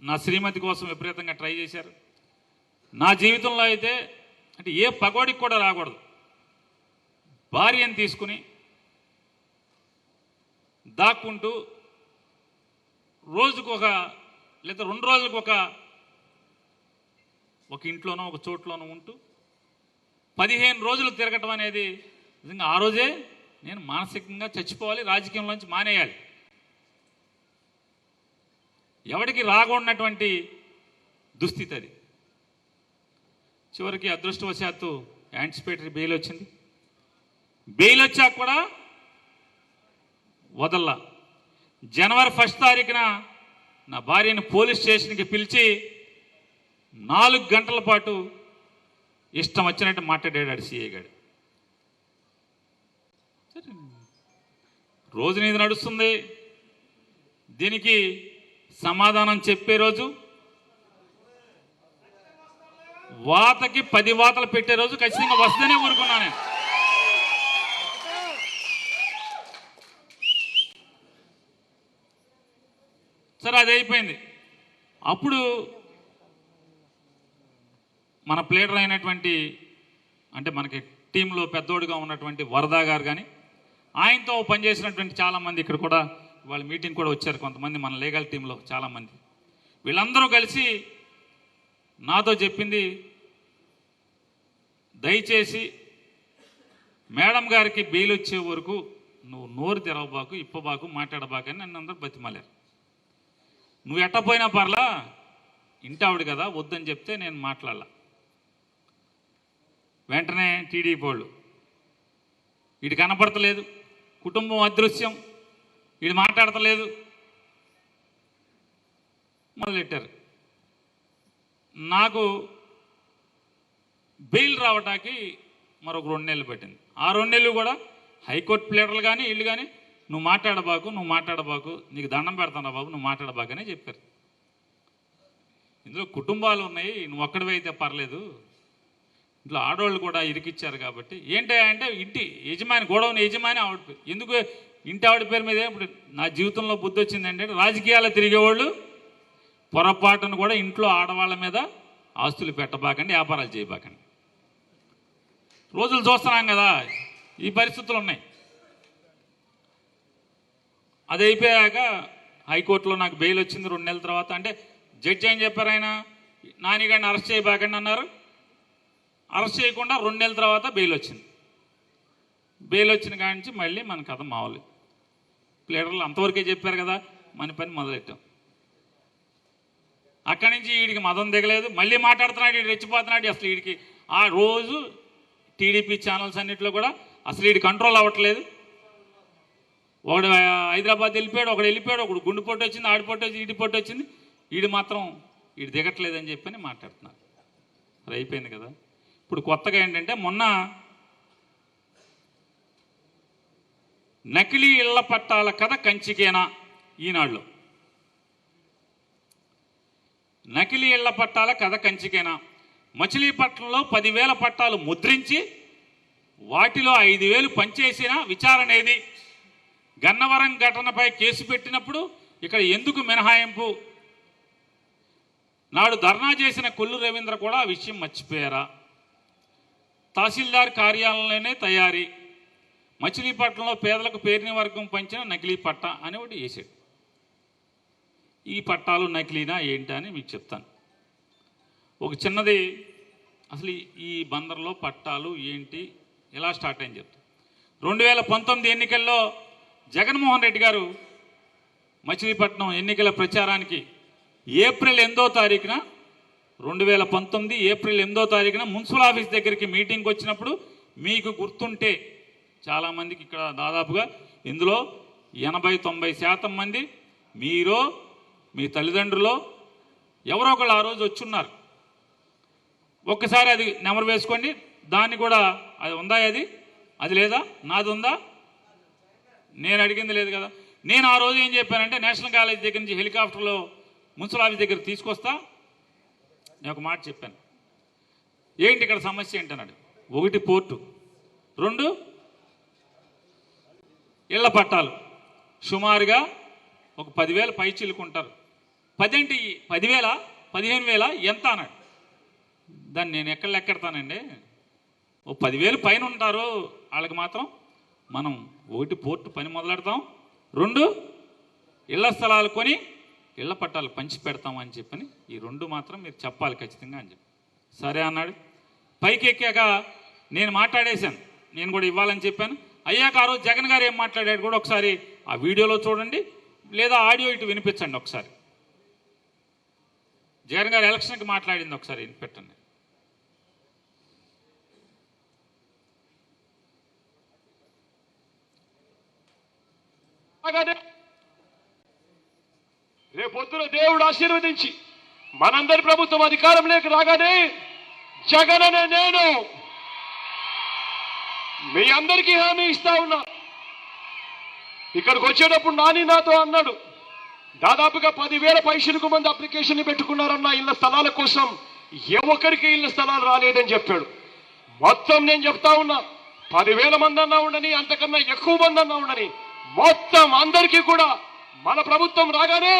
నా శ్రీమతి కోసం విపరీతంగా ట్రై చేశారు. నా జీవితంలో అయితే అంటే ఏ పగోడికి కూడా రాకూడదు. భార్యను తీసుకుని దాక్కుంటూ రోజుకు లేదా 2 రోజులకు ఒక ఇంట్లోనో ఒక చోట్లోనో ఉంటూ 15 రోజులు తిరగటం అనేది నిజంగా ఆ రోజే నేను మానసికంగా చచ్చిపోవాలి, రాజకీయంలోంచి మానేయాలి. ఎవరికి రాకూడనటువంటి దుస్థితి అది. చివరికి అదృష్టవశాత్తు యాంటిసిపేటరీ బెయిల్ వచ్చింది. బెయిల్ వచ్చాక కూడా వదల్లా. జనవరి 1 తారీఖున నా భార్యను పోలీస్ స్టేషన్కి పిలిచి 4 గంటల పాటు ఇష్టం వచ్చినట్టు మాట్లాడాడు సిఐ గారు. రోజు నీది నడుస్తుంది, దీనికి సమాధానం చెప్పే రోజు, వాతకి 10 వాతలు పెట్టే రోజు ఖచ్చితంగా వస్తుందనే ఊరుకున్నా నేను. సరే, అది అయిపోయింది. అప్పుడు మన ప్లేడర్ అయినటువంటి అంటే మనకి టీంలో పెద్దోడుగా ఉన్నటువంటి వరదా గారు కానీ ఆయనతో పనిచేసినటువంటి చాలామంది ఇక్కడ కూడా వాళ్ళ మీటింగ్ కూడా వచ్చారు. కొంతమంది మన లీగల్ టీంలో చాలామంది, వీళ్ళందరూ కలిసి నాతో చెప్పింది, దయచేసి మేడం గారికి బెయిల్ వచ్చే వరకు నువ్వు నోరు తెరవబాకు, ఇప్పబాకు, మాట్లాడబాకు అని నన్ను అందరూ బతిమాలారు. నువ్వు ఎట్టపోయినా పర్లా, ఇంటావిడ కదా, వద్దని చెప్తే నేను మాట్లాడాల. వెంటనే టీడీపీ వాళ్ళు వీడు కనపడతలేదు, కుటుంబం అదృశ్యం, వీడు మాట్లాడతలేదు మొదలెట్టారు. నాకు బెయిల్ రావటానికి మరొక 2 నెలలు పట్టింది. ఆ 2 నెలలు కూడా హైకోర్టు ప్లేడర్లు కానీ వీళ్ళు కానీ నువ్వు మాట్లాడబాకు, నీకు దండం పెడతాను బాబు, నువ్వు మాట్లాడబాకు అనే చెప్పారు. ఇందులో కుటుంబాలు ఉన్నాయి, నువ్వు ఒక్కడివైతే పర్లేదు, ఇంట్లో ఆడవాళ్ళు కూడా ఇరికిచ్చారు కాబట్టి. ఏంటంటే ఇంటి యజమాని, గొడవని యజమాని ఆవిడ పేరు. ఎందుకు ఇంటి ఆవిడ పేరు మీద? ఇప్పుడు నా జీవితంలో బుద్ధి వచ్చిందంటే, రాజకీయాలు తిరిగేవాళ్ళు పొరపాటును కూడా ఇంట్లో ఆడవాళ్ళ మీద ఆస్తులు పెట్టబాకండి, వ్యాపారాలు చేయబాకండి. రోజులు చూస్తున్నాం కదా, ఈ పరిస్థితులు ఉన్నాయి. అది అయిపోయాక హైకోర్టులో నాకు బెయిల్ వచ్చింది 2 నెలల తర్వాత. అంటే జడ్జి ఏం చెప్పారు, ఆయన నానిగాడిని అరెస్ట్ చేయబాకండి అన్నారు. అరెస్ట్ చేయకుండా 2 నెలల తర్వాత బెయిల్ వచ్చింది. బెయిల్ వచ్చిన కాడి నుంచి మళ్ళీ మన కథ మామూలు. ప్లేడర్లు అంతవరకే చెప్పారు కదా, మన పని మొదలెట్టాం. అక్కడి నుంచి వీడికి మదం దిగలేదు, మళ్ళీ మాట్లాడుతున్నాడు, వీడు రెచ్చిపోతున్నాడు. అసలు వీడికి ఆ రోజు టీడీపీ ఛానల్స్ అన్నింటిలో కూడా అసలు వీడి కంట్రోల్ అవ్వట్లేదు. ఒకడు హైదరాబాద్ వెళ్ళిపోయాడు, ఒకడు గుండెపోటు వచ్చింది, ఆడిపోటు వచ్చింది, ఈడిపోటు వచ్చింది, వీడు మాత్రం వీడు దిగట్లేదని చెప్పని మాట్లాడుతున్నారు. అది అయిపోయింది కదా. ఇప్పుడు కొత్తగా ఏంటంటే, మొన్న నకిలీ ఇళ్ల పట్టాల కథ కంచికేనా ఈనాడులో. నకిలీ ఇళ్ల పట్టాల కథ కంచికేనా. మచిలీపట్నంలో 10,000 పట్టాలు ముద్రించి వాటిలో 5,000 పనిచేసిన విచారణ ఏది? గన్నవరం ఘటనపై కేసు పెట్టినప్పుడు ఇక్కడ ఎందుకు మినహాయింపు? నాడు ధర్నా చేసిన కొల్లు రవీంద్ర కూడా ఆ విషయం మర్చిపోయారా? తహసీల్దార్ కార్యాలయంలోనే తయారీ, మచిలీపట్నంలో పేదలకు పేరుని వర్గం పంచిన నకిలీ పట్టా అని ఒకటి వేసాడు. ఈ పట్టాలు నకిలీనా ఏంటా అని మీకు చెప్తాను. ఒక చిన్నది, అసలు ఈ బందర్లో పట్టాలు ఏంటి, ఎలా స్టార్ట్ అయింది చెప్తాను. 2019 ఎన్నికల్లో జగన్మోహన్ రెడ్డి గారు మచిలీపట్నం ఎన్నికల ప్రచారానికి ఏప్రిల్ 8వ తారీఖున 2019 ఏప్రిల్ 8వ తారీఖున మున్సిపల్ ఆఫీస్ దగ్గరికి మీటింగ్కి వచ్చినప్పుడు, మీకు గుర్తుంటే చాలామందికి ఇక్కడ దాదాపుగా ఇందులో 80-90% మంది మీరో మీ తల్లిదండ్రులో ఎవరో ఒకళ్ళు ఆ రోజు వచ్చున్నారు. ఒక్కసారి అది నెమరు వేసుకోండి. దాన్ని కూడా అది ఉందా, అది లేదా, నాది ఉందా? నేను అడిగింది లేదు కదా. నేను ఆ రోజు ఏం చెప్పానంటే, నేషనల్ కాలేజ్ దగ్గర నుంచి హెలికాప్టర్లో మున్సిపల్ ఆఫీస్ దగ్గర తీసుకొస్తా, నేను ఒక మాట చెప్పాను. ఏంటి ఇక్కడ సమస్య ఏంటన్నాడు. 1 పోర్టు, 2 ఇళ్ల పట్టాలు, సుమారుగా ఒక 10,000 పైచీలుకుంటారు. 10 అంటే 10,000 15,000 ఎంత అన్నాడు. దాన్ని నేను ఎక్కడ లెక్కెడతానండి. ఓ 10,000 పైన ఉంటారు వాళ్ళకి మాత్రం మనం 1 పోర్టు పని మొదలెడతాం, 2 ఇళ్ల స్థలాలు కొని ఇళ్ల పట్టాలు పంచి పెడతాం అని చెప్పని ఈ 2 మాత్రం మీరు చెప్పాలి ఖచ్చితంగా అని చెప్పి సరే అన్నాడు. పైకి ఎక్కాక నేను మాట్లాడేశాను, నేను కూడా ఇవ్వాలని చెప్పాను. అయ్యాక ఆ రోజు జగన్ గారు ఏం మాట్లాడాడు కూడా ఒకసారి ఆ వీడియోలో చూడండి, లేదా ఆడియో ఇటు వినిపించండి ఒకసారి. జగన్ గారు ఎలక్షన్కి మాట్లాడింది ఒకసారి వినిపెట్టండి. రేపొద్దున దేవుడు ఆశీర్వదించి మనందరి ప్రభుత్వం అధికారంలోకి రాగానే జగన్ అనే నేను మీ అందరికీ హామీ ఇస్తా ఉన్నా. ఇక్కడికి వచ్చేటప్పుడు నాని నాతో అన్నాడు, దాదాపుగా 10,000 పైసలకు మంది అప్లికేషన్ పెట్టుకున్నారన్న ఇళ్ల స్థలాల కోసం, ఏ ఒక్కరికి ఇళ్ల స్థలాలు రాలేదని చెప్పాడు. మొత్తం నేను చెప్తా ఉన్నా, 10,000 మంది అన్నా ఉండని, అంతకన్నా ఎక్కువ మంది అన్నా ఉండని, మొత్తం అందరికీ కూడా మన ప్రభుత్వం రాగానే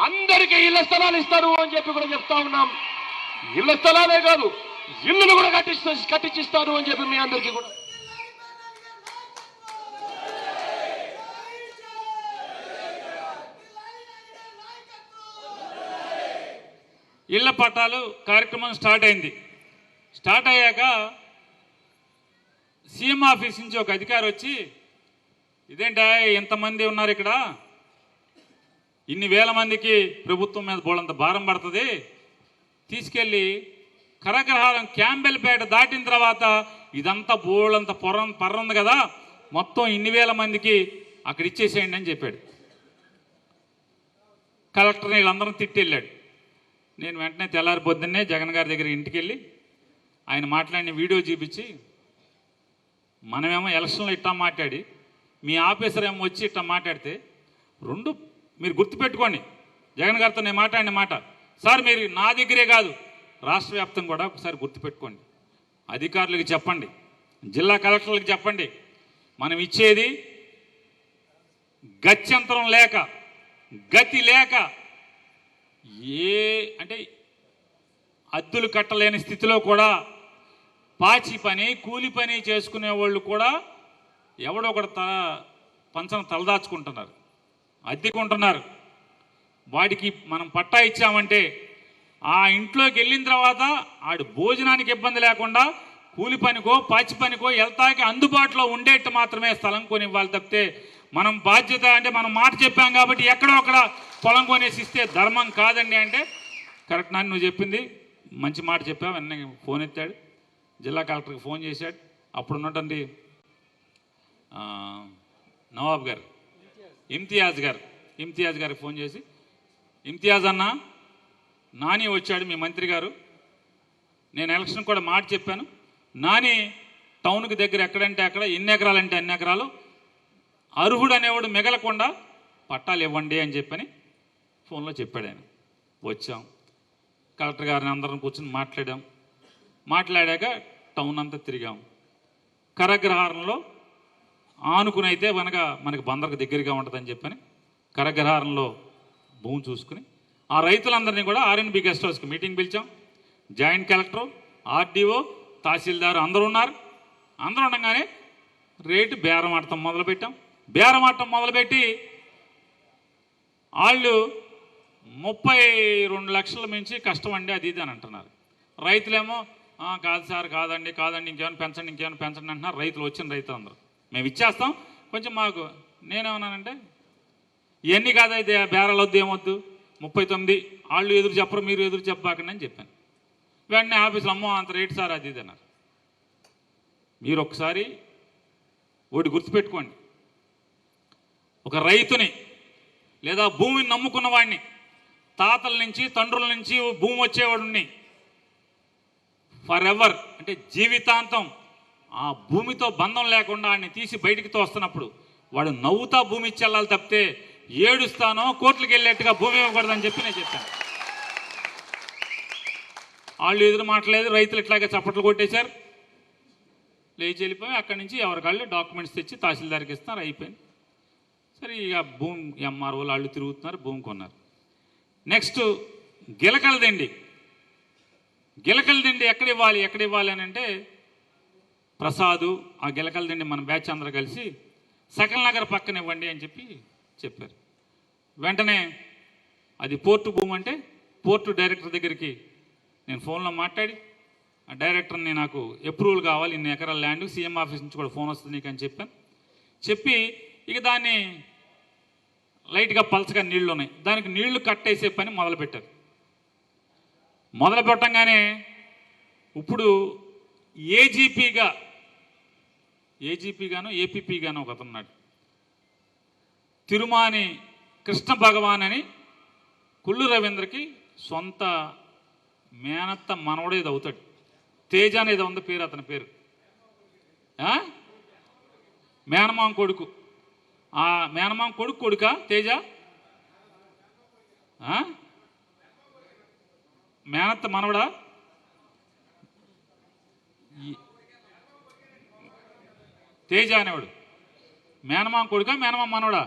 అందరికీ ఇళ్ల స్థలాలు ఇస్తారు అని చెప్పి కూడా చెప్తా ఉన్నాం. ఇళ్ల స్థలాలే కాదు, ఇల్లులు కూడా కట్టించిస్తారు అని చెప్పి మీ అందరికీ కూడా. ఇళ్ల పట్టాలు కార్యక్రమం స్టార్ట్ అయింది. స్టార్ట్ అయ్యాక సీఎం ఆఫీస్ నుంచి ఒక అధికారి వచ్చి, ఇదేంటా ఎంతమంది ఉన్నారు ఇక్కడ, ఇన్ని వేల మందికి ప్రభుత్వం మీద బోళంత భారం పడుతుంది, తీసుకెళ్ళి కరగ్రహారం క్యాంబెల్పేట దాటిన తర్వాత ఇదంతా బోళంత పర్ర ఉంది కదా, మొత్తం ఇన్ని వేల మందికి అక్కడ ఇచ్చేసేయండి అని చెప్పాడు. కలెక్టర్ని వీళ్ళందరం తిట్టి వెళ్ళాడు. నేను వెంటనే తెల్లారి పొద్దున్నే జగన్ గారి దగ్గర ఇంటికి వెళ్ళి ఆయన మాట్లాడిన వీడియో చూపించి, మనమేమో ఎలక్షన్లో ఇట్టా మాట్లాడి మీ ఆఫీసర్ ఏమో వచ్చి ఇట్టా మాట్లాడితే 2 మీరు గుర్తుపెట్టుకోండి. జగన్ గారితో నేను మాట్లాడిన మాట, సార్ మీరు నా దగ్గరే కాదు రాష్ట్ర వ్యాప్తంగా కూడా ఒకసారి గుర్తుపెట్టుకోండి, అధికారులకు చెప్పండి, జిల్లా కలెక్టర్లకు చెప్పండి, మనం ఇచ్చేది గత్యంతరం లేక గతి లేక అంటే అద్దులు కట్టలేని స్థితిలో కూడా పాచి పని కూలి పని చేసుకునే వాళ్ళు కూడా ఎవడో ఒకటి పంచన తలదాచుకుంటున్నారు, అద్దెకుంటున్నారు. వాడికి మనం పట్టా ఇచ్చామంటే ఆ ఇంట్లోకి వెళ్ళిన తర్వాత ఆడు భోజనానికి ఇబ్బంది లేకుండా కూలి పనికో పాచి పనికో వెళ్తాకి అందుబాటులో ఉండేట్టు మాత్రమే స్థలం కొని ఇవ్వాలి తప్పితే, మనం బాధ్యత అంటే మనం మాట చెప్పాం కాబట్టి ఎక్కడో అక్కడ పొలం కొనేసి ఇస్తే ధర్మం కాదండి అంటే, కరెక్ట్ నాని నువ్వు చెప్పింది మంచి మాట చెప్పావు. వెన్న ఫోన్ ఎత్తాడు, జిల్లా కలెక్టర్కి ఫోన్ చేశాడు. అప్పుడు ఉన్నటువంటి నవాబ్ గారు ఇమ్తియాజ్ గారికి ఫోన్ చేసి, ఇమ్తియాజ్ అన్న నాని వచ్చాడు మీ మంత్రి గారు, నేను ఎలక్షన్ కూడా మాట చెప్పాను, నాని టౌన్కి దగ్గర ఎక్కడంటే అక్కడ ఎన్ని ఎకరాలంటే అన్ని ఎకరాలు అర్హుడు అనేవాడు మిగలకుండా పట్టాలు ఇవ్వండి అని చెప్పని ఫోన్లో చెప్పాడు ఆయన. వచ్చాం, కలెక్టర్ గారిని అందరం కూర్చొని మాట్లాడాక టౌన్ అంతా తిరిగాం. కరగ్రహారంలో ఆనుకునైతే మనకి బందరకు దగ్గరగా ఉంటుందని చెప్పని కరగ్రహారంలో భూమి చూసుకుని ఆ రైతులందరినీ కూడా ఆర్ఎన్బి గెస్ట్ హౌస్కి మీటింగ్ పిలిచాం. జాయింట్ కలెక్టర్, ఆర్డీఓ, తహసీల్దార్ అందరూ ఉన్నారు. అందరూ ఉండగానే రేటు బేరమాడటం మొదలుపెట్టాం. బేరమాడటం మొదలుపెట్టి వాళ్ళు 32 లక్షల మించి కష్టం అండి అది ఇది అని అంటున్నారు. రైతులేమో కాదు సార్ కాదండి ఇంకేమైనా పెంచండి అంటున్నారు. రైతులు వచ్చిన రైతులు అందరూ మేము ఇచ్చేస్తాం కొంచెం మాకు. నేనేమన్నానంటే ఇవన్నీ కాదైతే బేరాలు వద్దు ఏమొద్దు, 39 వాళ్ళు ఎదురు చెప్పరు మీరు ఎదురు చెప్పాకండి అని చెప్పాను. వెంటనే ఆఫీసులో అమ్మో అంత రేటు సార్ అది ఇది అన్నారు. మీరు ఒకసారి ఒకటి గుర్తుపెట్టుకోండి, ఒక రైతుని లేదా భూమిని నమ్ముకున్న వాడిని, తాతల నుంచి తండ్రుల నుంచి భూమి వచ్చేవాడిని ఫర్ ఎవర్ అంటే జీవితాంతం ఆ భూమితో బంధం లేకుండా వాడిని తీసి బయటికి తోస్తున్నప్పుడు వాడు నవ్వుతా భూమి ఇచ్చి వెళ్ళాలి తప్పితే ఏడుస్తానో కోర్టులకు వెళ్ళేట్టుగా భూమి ఇవ్వకూడదని చెప్పి నేను చెప్పాను. వాళ్ళు ఎదురు మాట్లాడలేదు, రైతులు ఇట్లాగే చప్పట్లు కొట్టేశారు, లేచి వెళ్ళిపోయి అక్కడి నుంచి ఎవరికాళ్ళు డాక్యుమెంట్స్ తెచ్చి తహసీల్దార్కి ఇస్తున్నారు, అయిపోయింది. సరే ఇక భూమి ఎంఆర్ఓలు వాళ్ళు తిరుగుతున్నారు, భూమి కొన్నారు. నెక్స్ట్ గిలకల దిండి. గిలకల దిండి ఎక్కడ ఇవ్వాలి అని అంటే ప్రసాదు ఆ గిలకల దిండి మన బ్యాచ్ అందరూ కలిసి సకల్ నగర్ పక్కన ఇవ్వండి అని చెప్పారు. వెంటనే అది పోర్టు భూమి అంటే పోర్టు డైరెక్టర్ దగ్గరికి నేను ఫోన్లో మాట్లాడి ఆ డైరెక్టర్ని నాకు అప్రూవల్ కావాలి, ఇన్ని ఎకరాల ల్యాండ్, సీఎం ఆఫీస్ నుంచి కూడా ఫోన్ వస్తుంది నీకు అని చెప్పి ఇక దాన్ని లైట్గా పలచగా నీళ్లు ఉన్నాయి, దానికి నీళ్లు కట్టేసే పని మొదలుపెట్టారు. మొదలు పెట్టంగానే ఇప్పుడు ఏజీపీగాను ఏపీపీగాను ఒక అతనున్నాడు, తిరుమాని కృష్ణ భగవాన్ అని కుళ్ళు రవీంద్రకి సొంత మేనత్త మనవడేది అవుతాడు. తేజ అనేది ఉంది పేరు, అతని పేరు. మేనమామ కొడుకు. ఆ మేనమామ కొడుకా తేజ? మేనత్త మనవడా? తేజ అనేవాడు మేనమామ కొడుకా మేనమామ మనవడా?